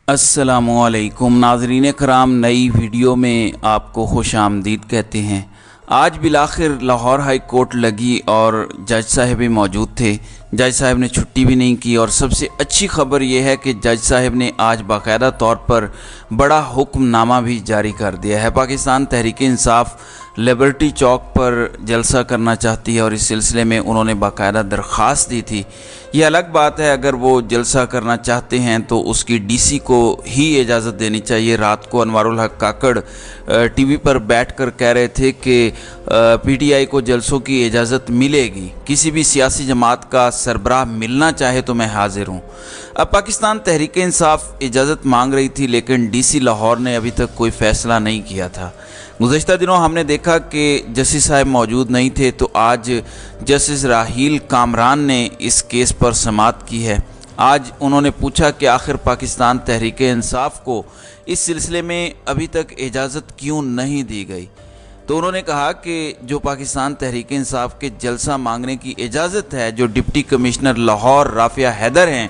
अस्सलामुअलैकुम नाज़रीन कराम, नई वीडियो में आपको खुश आमदीद कहते हैं। आज बिलाखिर लाहौर हाई कोर्ट लगी और जज साहब भी मौजूद थे। जज साहब ने छुट्टी भी नहीं की और सबसे अच्छी खबर यह है कि जज साहब ने आज बाकायदा तौर पर बड़ा हुक्मनामा भी जारी कर दिया है। पाकिस्तान तहरीक इंसाफ लिबर्टी चौक पर जलसा करना चाहती है और इस सिलसिले में उन्होंने बाकायदा दरख्वास्त दी थी। ये अलग बात है, अगर वो जलसा करना चाहते हैं तो उसकी डीसी को ही इजाज़त देनी चाहिए। रात को अनवारुल हक काकड़ टीवी पर बैठकर कह रहे थे कि पीटीआई को जलसों की इजाज़त मिलेगी, किसी भी सियासी जमात का सरबराह मिलना चाहे तो मैं हाजिर हूँ। अब पाकिस्तान तहरीक इंसाफ इजाज़त मांग रही थी, लेकिन डीसी लाहौर ने अभी तक कोई फ़ैसला नहीं किया था। गुज़श्ता दिनों हमने देखा कि जस्टिस साहब मौजूद नहीं थे, तो आज जस्टिस राहील कामरान ने इस केस पर समाअत की है। आज उन्होंने पूछा कि आखिर पाकिस्तान तहरीक इंसाफ को इस सिलसिले में अभी तक इजाज़त क्यों नहीं दी गई। तो उन्होंने कहा कि जो पाकिस्तान तहरीक इंसाफ के जलसा मांगने की इजाज़त है, जो डिप्टी कमिश्नर लाहौर राफिया हैदर हैं,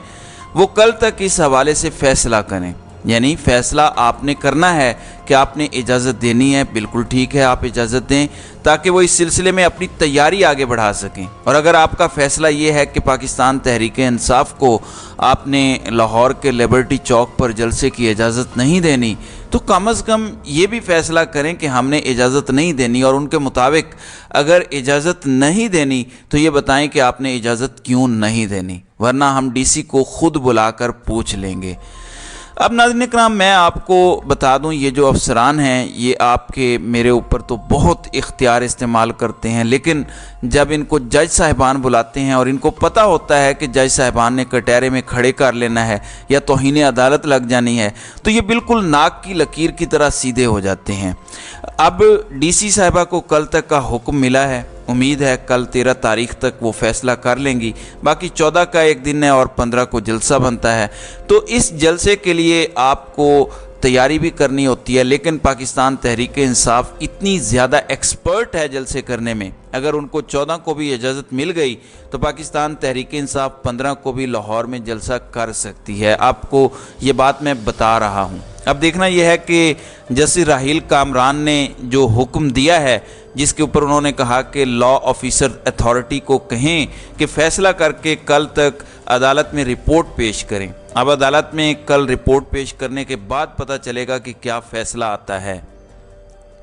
वो कल तक इस हवाले से फ़ैसला करें। यानी फ़ैसला आपने करना है कि आपने इजाज़त देनी है, बिल्कुल ठीक है, आप इजाज़त दें ताकि वो इस सिलसिले में अपनी तैयारी आगे बढ़ा सकें। और अगर आपका फ़ैसला ये है कि पाकिस्तान तहरीक इंसाफ को आपने लाहौर के लिबर्टी चौक पर जलसे की इजाज़त नहीं देनी, तो कम अज़ कम ये भी फ़ैसला करें कि हमने इजाज़त नहीं देनी, और उनके मुताबिक अगर इजाज़त नहीं देनी तो ये बताएं कि आपने इजाज़त क्यों नहीं देनी, वरना हम डीसी को ख़ुद बुलाकर पूछ लेंगे। अब नाज़रीन इकराम, मैं आपको बता दूं, ये जो अफसरान हैं ये आपके मेरे ऊपर तो बहुत इख्तियार इस्तेमाल करते हैं, लेकिन जब इनको जज साहिबान बुलाते हैं और इनको पता होता है कि जज साहिबान ने कटहरे में खड़े कर लेना है या तौहीन अदालत लग जानी है, तो ये बिल्कुल नाक की लकीर की तरह सीधे हो जाते हैं। अब डीसी साहिबा को कल तक का हुक्म मिला है, उम्मीद है कल 13 तारीख तक वो फ़ैसला कर लेंगी। बाकी 14 का एक दिन है और 15 को जलसा बनता है, तो इस जलसे के लिए आपको तैयारी भी करनी होती है। लेकिन पाकिस्तान तहरीक इंसाफ इतनी ज़्यादा एक्सपर्ट है जलसे करने में, अगर उनको 14 को भी इजाज़त मिल गई तो पाकिस्तान तहरीक इंसाफ 15 को भी लाहौर में जलसा कर सकती है। आपको ये बात मैं बता रहा हूँ। अब देखना यह है कि जस्टिस राहील कामरान ने जो हुक्म दिया है, जिसके ऊपर उन्होंने कहा कि लॉ ऑफिसर अथॉरिटी को कहें कि फ़ैसला करके कल तक अदालत में रिपोर्ट पेश करें। अब अदालत में कल रिपोर्ट पेश करने के बाद पता चलेगा कि क्या फ़ैसला आता है।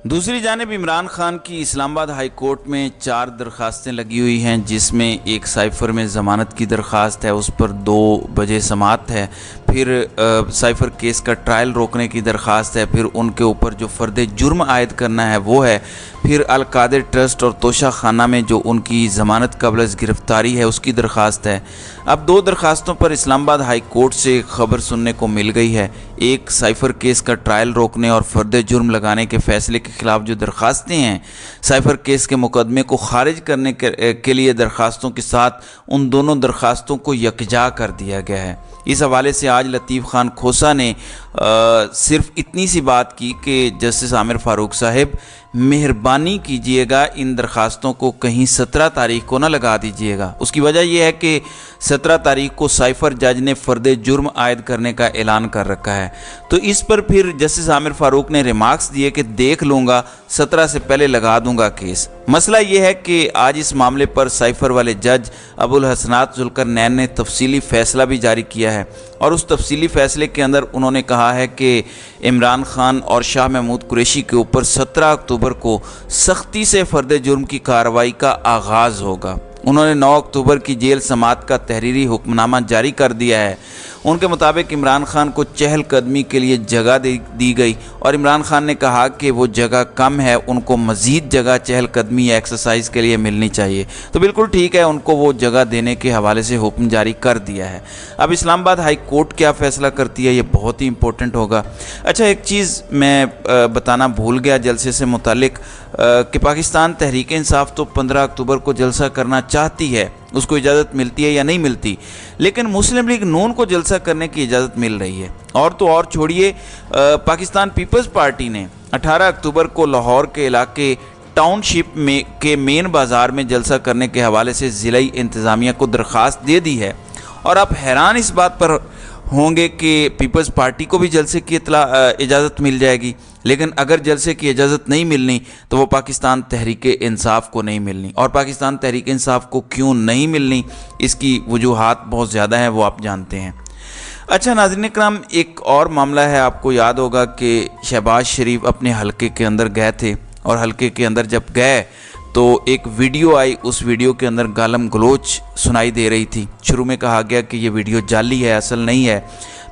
दूसरी जानिब इमरान खान की इस्लामाबाद हाई कोर्ट में 4 दरख्वास्तें लगी हुई हैं, जिसमें एक साइफ़र में ज़मानत की दरख्वास्त है, उस पर 2 बजे समाअत है। फिर साइफ़र केस का ट्रायल रोकने की दरख्वास्त है। फिर उनके ऊपर जो फ़र्द जुर्म आयद करना है वो है। फिर अल-कादिर ट्रस्ट और तोशा खाना में जो उनकी ज़मानत क़ब्ल गिरफ़्तारी है उसकी दरख्वास्त है। अब 2 दरख्वास्तों पर इस्लामाबाद हाई कोर्ट से खबर सुनने को मिल गई है। एक साइफ़र केस का ट्रायल रोकने और फ़र्द जुर्म लगाने के फ़ैसले के ख़िलाफ़ जो दरख्वास्तें हैं, साइफ़र केस के मुकदमे को ख़ारिज करने के लिए दरख्वास्तों के साथ उन दोनों दरख्वास्तों को यकजा कर दिया गया है। इस हवाले से आज लतीफ़ खान खोसा ने सिर्फ इतनी सी बात की कि जस्टिस आमिर फ़ारूक साहब मेहरबानी कीजिएगा, इन दरख्वास्तों को कहीं 17 तारीख को ना लगा दीजिएगा। उसकी वजह यह है कि 17 तारीख को साइफ़र जज ने फ़र्द जुर्म आयद करने का ऐलान कर रखा है। तो इस पर फिर जस्टिस आमिर फ़ारूक ने रिमार्क्स दिए कि देख लूँगा, 17 से पहले लगा दूँगा केस। मसला ये है कि आज इस मामले पर साइफ़र वाले जज अबुल हसनात ज़ुल्करनैन ने तफसीली फ़ैसला भी जारी किया है, और उस तफसीली फ़ैसले के अंदर उन्होंने कहा है कि इमरान खान और शाह महमूद कुरैशी के ऊपर 17 अक्टूबर को सख्ती से फ़र्द जुर्म की कार्रवाई का आगाज़ होगा। उन्होंने 9 अक्टूबर की जेल समाअत का तहरीरी हुक्मनामा जारी कर दिया है। उनके मुताबिक इमरान खान को चहलकदमी के लिए जगह दी गई, और इमरान खान ने कहा कि वो जगह कम है, उनको मज़ीद जगह चहलकदमी या एक्सरसाइज के लिए मिलनी चाहिए। तो बिल्कुल ठीक है, उनको वो जगह देने के हवाले से हुक्म जारी कर दिया है। अब इस्लामाबाद हाई कोर्ट क्या फ़ैसला करती है, ये बहुत ही इंपॉर्टेंट होगा। अच्छा, एक चीज़ मैं बताना भूल गया जलसे से मुतालिक कि पाकिस्तान तहरीक इंसाफ तो 15 अक्टूबर को जलसा करना चाहती है, उसको इजाज़त मिलती है या नहीं मिलती, लेकिन मुस्लिम लीग नून को जलसा करने की इजाज़त मिल रही है। और तो और छोड़िए, पाकिस्तान पीपल्स पार्टी ने 18 अक्टूबर को लाहौर के इलाके टाउनशिप के मेन बाज़ार में जलसा करने के हवाले से ज़िला इंतज़ामिया को दरख्वास्त दे दी है। और आप हैरान इस बात पर ہوں گے کہ پیپلز پارٹی کو بھی جلسے کی اجازت مل جائے گی، لیکن اگر جلسے کی اجازت نہیں ملنی تو وہ پاکستان تحریک انصاف کو نہیں ملنی، اور پاکستان تحریک انصاف کو کیوں نہیں ملنی اس کی وجوہات بہت زیادہ ہیں، وہ آپ جانتے ہیں۔ اچھا ناظرین کرام، ایک اور معاملہ ہے، آپ کو یاد ہوگا کہ شہباز شریف اپنے حلقے کے اندر گئے تھے، اور حلقے کے اندر جب گئے تو ایک ویڈیو آئی، اس ویڈیو کے اندر گالم گلوچ سنائی دے رہی تھی۔ شروع میں کہا گیا کہ یہ ویڈیو جعلی ہے، اصل نہیں ہے۔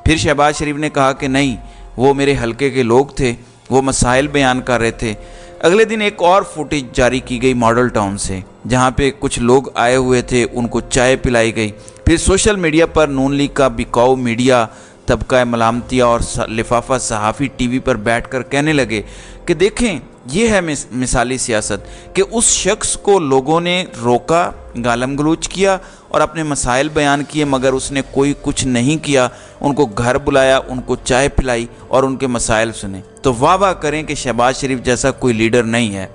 پھر شہباز شریف نے کہا کہ نہیں، وہ میرے حلقے کے لوگ تھے، وہ مسائل بیان کر رہے تھے۔ اگلے دن ایک اور فوٹیج جاری کی گئی ماڈل ٹاؤن سے، جہاں پہ کچھ لوگ آئے ہوئے تھے، ان کو چائے پلائی گئی۔ پھر سوشل میڈیا پر نون لیگ کا بکاؤ میڈیا طبقہ ملامتیہ اور لفافہ صحافی ٹی وی پر بیٹھ کر کہنے لگے کہ دیکھیں یہ ہے مثالی سیاست، کہ اس شخص کو لوگوں نے روکا، گالم گلوچ کیا اور اپنے مسائل بیان کیے، مگر اس نے کوئی کچھ نہیں کیا، ان کو گھر بلایا، ان کو چائے پلائی اور ان کے مسائل سنے۔ تو واہ واہ کریں کہ شہباز شریف جیسا کوئی لیڈر نہیں ہے۔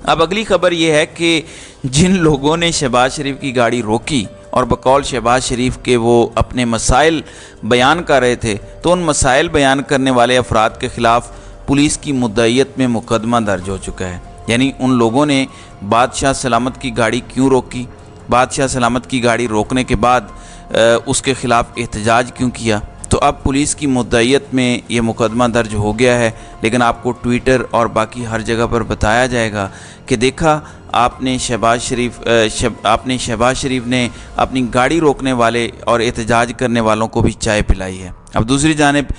اب اگلی خبر یہ ہے کہ جن لوگوں نے شہباز شریف کی گاڑی روکی اور بقول شہباز شریف کے وہ اپنے مسائل بیان کر رہے تھے، تو ان مسائل بیان کرنے والے افراد کے خلاف پولیس کی مدعیت میں مقدمہ درج ہو چکا ہے۔ یعنی ان لوگوں نے بادشاہ سلامت کی گاڑی کیوں روکی، بادشاہ سلامت کی گاڑی روکنے کے بعد اس کے خلاف احتجاج کیوں کیا، تو اب پولیس کی مدعیت میں یہ مقدمہ درج ہو گیا ہے۔ لیکن آپ کو ٹویٹر اور باقی ہر جگہ پر بتایا جائے گا کہ دیکھا آپ نے شہباز شریف نے اپنی گاڑی روکنے والے اور احتجاج کرنے والوں کو بھی چائے پلائی ہے۔ اب دوسری جانب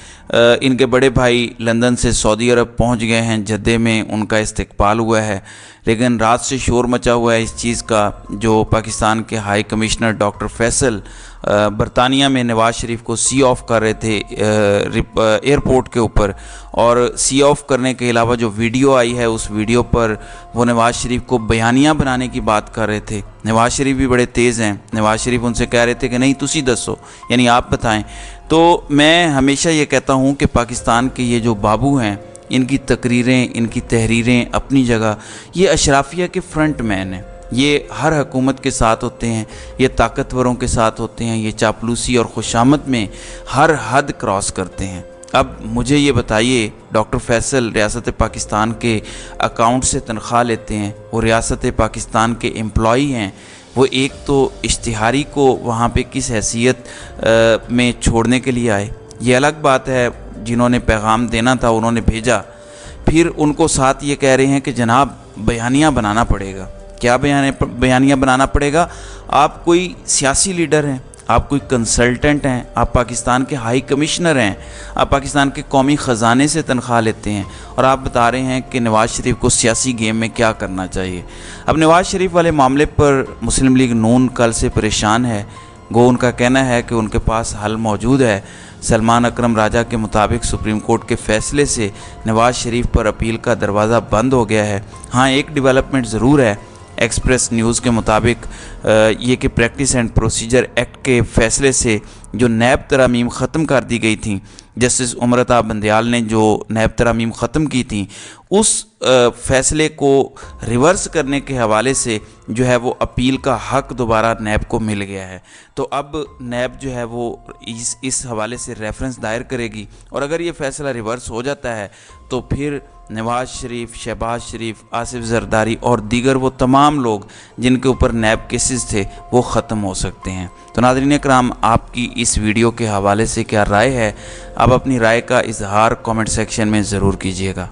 ان کے بڑے بھائی لندن سے سعودی عرب پہنچ گئے ہیں، جدہ میں ان کا استقبال ہوا ہے، لیکن رات سے شور مچا ہوا ہے اس چیز کا، جو پاکستان کے ہائی کمشنر ڈاکٹر فیصل برطانیہ میں نواز شریف کو سی آف کر رہے تھے ایئرپورٹ کے اوپر، اور سی آف کرنے کے علاوہ جو ویڈیو آئی ہے اس ویڈیو پر وہ نواز شریف کو بیانیہ بنانے کی بات کر رہے تھے۔ نواز شریف بھی بڑے تیز ہیں، نواز شریف ان سے کہہ رہے تھے کہ نہیں تسی دسو، یعنی آپ بتائیں۔ تو میں ہمیشہ یہ کہتا ہوں کہ پاکستان کے یہ جو بابو ہیں، ان کی تقریریں، ان کی تحریریں اپنی جگہ، یہ اشرافیہ کے فرنٹ مین ہیں، یہ ہر حکومت کے ساتھ ہوتے ہیں، یہ طاقتوروں کے ساتھ ہوتے ہیں، یہ چاپلوسی اور خوشامد میں ہر حد کراس کرتے ہیں۔ اب مجھے یہ بتائیے، ڈاکٹر فیصل ریاست پاکستان کے اکاؤنٹ سے تنخواہ لیتے ہیں، وہ ریاست پاکستان کے امپلائی ہیں، وہ ایک تو اشتہاری کو وہاں پہ کس حیثیت میں چھوڑنے کے لیے آئے، یہ الگ بات ہے، جنہوں نے پیغام دینا تھا انہوں نے بھیجا، پھر ان کو ساتھ یہ کہہ رہے ہیں کہ جناب بیانیہ بنانا پڑے گا۔ کیا بیانیہ بنانا پڑے گا؟ آپ کوئی سیاسی لیڈر ہیں، آپ کوئی کنسلٹنٹ ہیں، آپ پاکستان کے ہائی کمشنر ہیں، آپ پاکستان کے قومی خزانے سے تنخواہ لیتے ہیں، اور آپ بتا رہے ہیں کہ نواز شریف کو سیاسی گیم میں کیا کرنا چاہیے۔ اب نواز شریف والے معاملے پر مسلم لیگ نون کل سے پریشان ہے، گو ان کا کہنا ہے کہ ان کے پاس حل موجود ہے۔ سلمان اکرم راجہ کے مطابق سپریم کورٹ کے فیصلے سے نواز شریف پر اپیل کا دروازہ بند ہو گیا ہے۔ ہاں ایک ڈیولپمنٹ ضرور ہے، ایکسپریس نیوز کے مطابق یہ کہ پریکٹس اینڈ پروسیجر ایکٹ کے فیصلے سے جو نیب ترامیم ختم کر دی گئی تھیں، جسٹس امرتا بندیال نے جو نیب ترامیم ختم کی تھیں، اس فیصلے کو ریورس کرنے کے حوالے سے جو ہے وہ اپیل کا حق دوبارہ نیب کو مل گیا ہے۔ تو اب نیب جو ہے وہ اس حوالے سے ریفرنس دائر کرے گی، اور اگر یہ فیصلہ ریورس ہو جاتا ہے تو پھر نواز شریف، شہباز شریف، آصف زرداری اور دیگر وہ تمام لوگ جن کے اوپر نیب کیسز تھے وہ ختم ہو سکتے ہیں۔ تو ناظرین اکرام، آپ کی اس ویڈیو کے حوالے سے کیا رائے ہے؟ آپ اپنی رائے کا اظہار کامنٹ سیکشن میں ضرور کیجیے گا۔